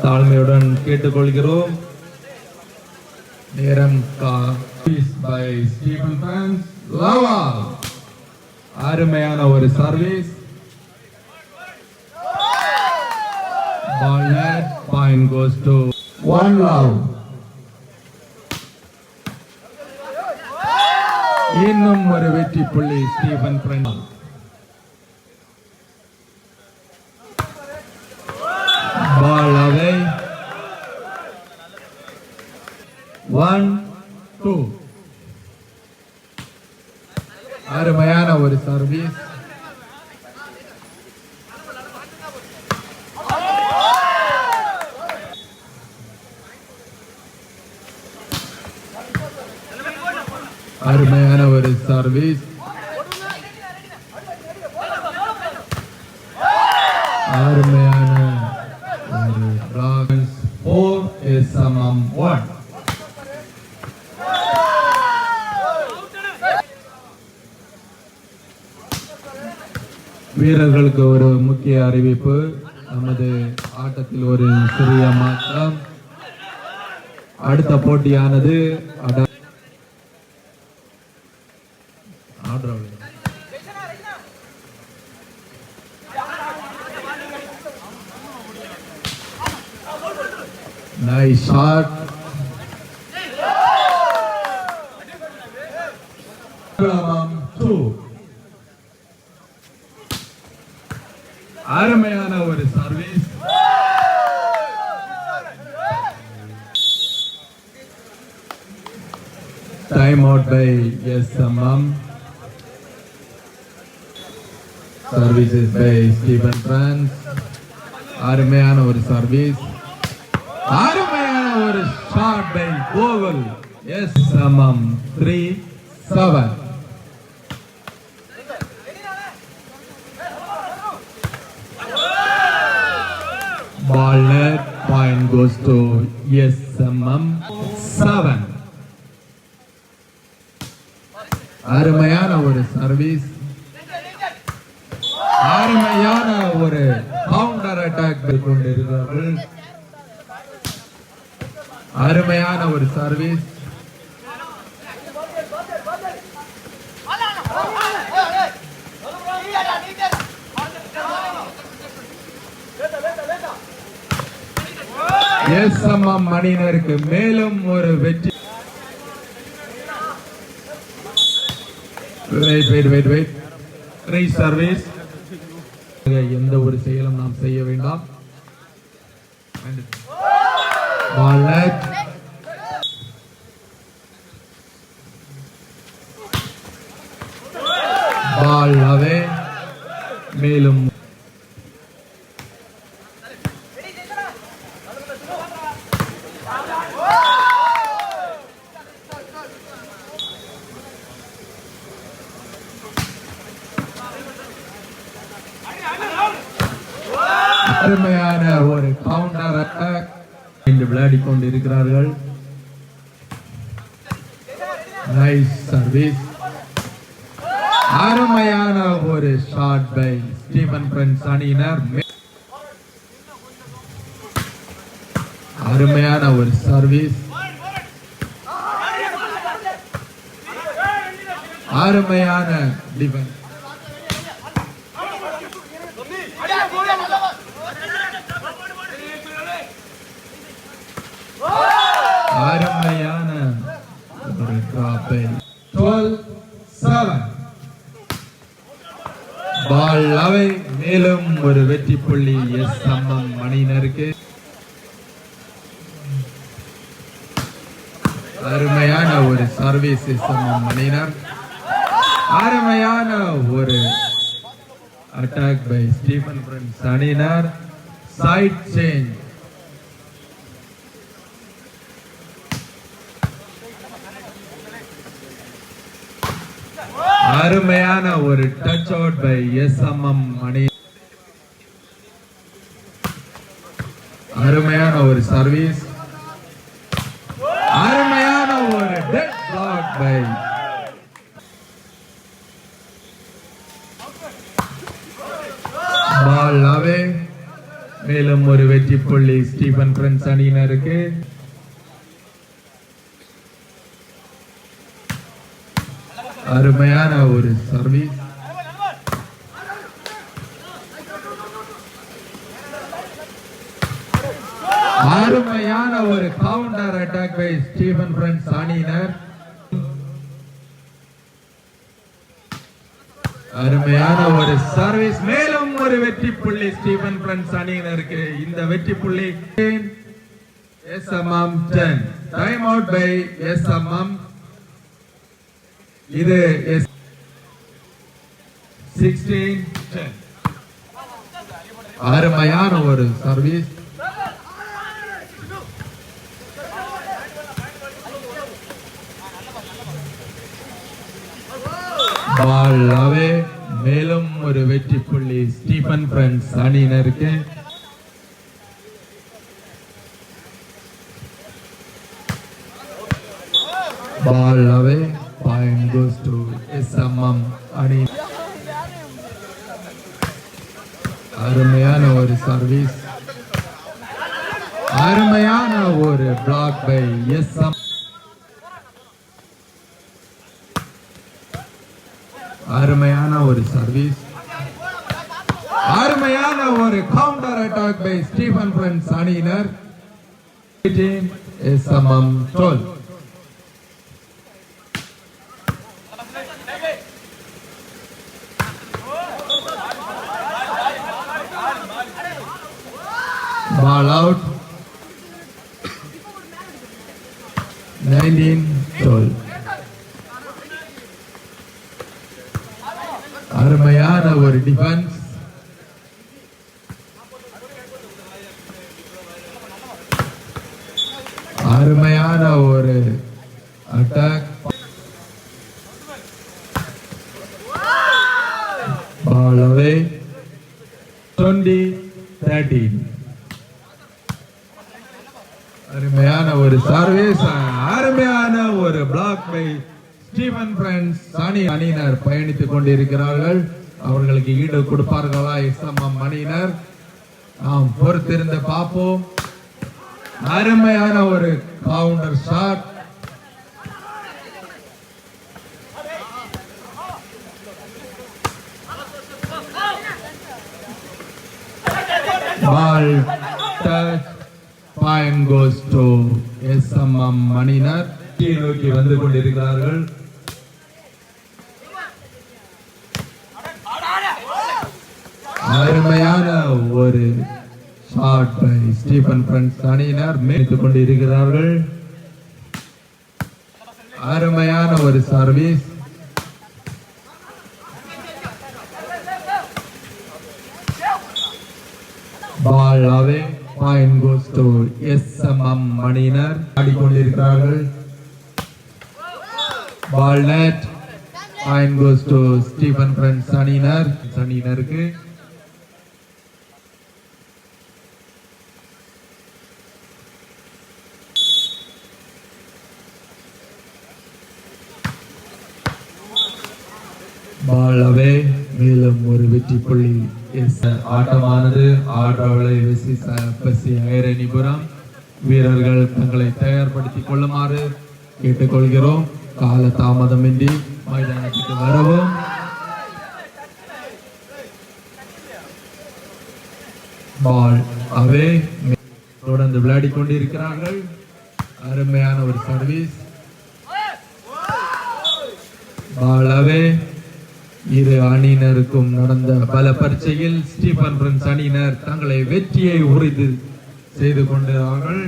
தாழ்மையுடன் கேட்டுக்கொள்கிறோம். நேரம் அருமையான ஒரு service. Point goes to one love. இன்னும் ஒரு வெற்றி புள்ளி ஸ்டீபன் பிரெண்ட். Ball away. 1-2. அருமையான ஒரு சர்வீஸ். அருமையான ஒரு சர்வீஸ். அருமையான வீரர்களுக்கு ஒரு முக்கிய அறிவிப்பு. நமது ஆட்டத்தில் ஒரு சிறிய மாற்றம். அடுத்த போட்டியானது nice shot. அருமையான ஒரு service. Time out by SMM. Services by Stephen France. அருமையான ஒரு சர்வீஸ். அருமையான ஒரு shot by Gokul. SMM 3-7. Ball net, point goes to SMM 7. அருமையான ஒரு சர்வீஸ். அருமையான ஒரு கவுண்டர் அட்டாக் கொண்டிருக்கிறார்கள். அருமையான ஒரு சர்வீஸ். SMM அணியினருக்கு மேலும் ஒரு வெற்றி. சர்வீஸ். எந்த ஒரு செயலும் நாம் செய்ய வேண்டாம். பால் அவே. மேலும் அருமையான ஒரு கவுண்டர் அட்டாக் என்று விளையாடி கொண்டிருக்கிறார்கள். Nice service. அருமையான ஒரு ஷாட் பை ஸ்டீபன் பிரெண்ட்ஸ் அணியினர். அருமையான ஒரு சர்வீஸ். அருமையான டிஃபென்ஸ். அருமையான ஒரு டிராப். 12-7. பால் அவை. மேலும் ஒரு வெற்றி புள்ளி SMM அணியினருக்கு. அருமையான ஒரு சர்வீஸ் SMM அணியினர். அருமையான ஒரு அட்டாக் பை ஸ்டீபன் பிரெண்ட்ஸ் அணியினர். Side change. அருமையான ஒரு டச் அவுட் பை SMM அணி. அருமையான ஒரு சர்வீஸ். அருமையான ஒரு டெட் பிளாக் பை பால் அவே. மேலும் ஒரு வெற்றி புள்ளி ஸ்டீபன் பிரின்ஸ் அணியினருக்கு. அருமையான ஒரு சர்வீஸ். அருமையான ஒரு counter attack by Stephen Prince அணியினர். அருமையான ஒரு சர்வீஸ். மேலும் ஒரு வெற்றி புள்ளி ஸ்டீபன் பிரின்ஸ் அணியினருக்கு. இந்த வெற்றி புள்ளி SMM 10. Time out by SMM. இது 16-10. அருமையான ஒரு சர்வீஸ். பால் அவே. மேலும் ஒரு வெற்றி புள்ளி ஸ்டீபன் பிரின்ஸ் அணியினருக்கு. Ball away. Point goes to SMM அணி. அருமையான ஒரு சர்வீஸ். அருமையான ஒரு பிளாக் பை SMM. அருமையான ஒரு சர்வீஸ். அருமையான ஒரு counter attack by Stephen Prince அணியினர். SMM 12. Ball out. 19-12. அருமையான ஒரு டிஃபென்ஸ். அருமையான ஒரு அட்டாக். பால் அவே. 20-13. அருமையான ஒரு சர்வீஸ். அருமையான ஒரு பிளாக் பை ஸ்டீபன் பிரின்ஸ் அணியினர் பயணித்துக் கொண்டிருக்கிறார்கள். அவர்களுக்கு ஈடு கொடுப்பார்களா SMM அணியினர்? நாம் பொறுத்திருந்து பார்ப்போம். அருமையான ஒரு counter shot. Ball touch. Point goes to SMM அணியினர். நோக்கி வந்து கொண்டிருக்கிறார்கள். அருமையான ஒரு ஷாட் பை ஸ்டீபன் பிரின்ஸ் அணியினர் மேய்த்துக் கொண்டிருக்கிறார்கள். அருமையான ஒரு service. Ball away. Point goes to SMM அணியினர் ஆடிக்கொண்டிருக்கிறார்கள். Ball net. Point goes to Stephen Prince அணியினருக்கு. பால் அவே. மேலும் ஒரு வெற்றி புள்ளி. ஆட்டமானது ஆடுறவளை பசி ஐரணிபுரம் வீரர்கள் தங்களை தயார்படுத்திக் கொள்ளுமாறு கேட்டுக்கொள்கிறோம். கால தாமதமின்றி மைதானத்துக்கு வரவும். பால் அவே. தொடர்ந்து விளையாடி கொண்டிருக்கிறார்கள். அருமையான ஒரு சர்வீஸ். பால் அவே. இரு அணியினருக்கும் நடந்த பல பரீட்சையில் ஸ்டீபன் பிரின்ஸ் அணியினர் தங்களை வெற்றியை உறுதி செய்து கொண்டார்கள்.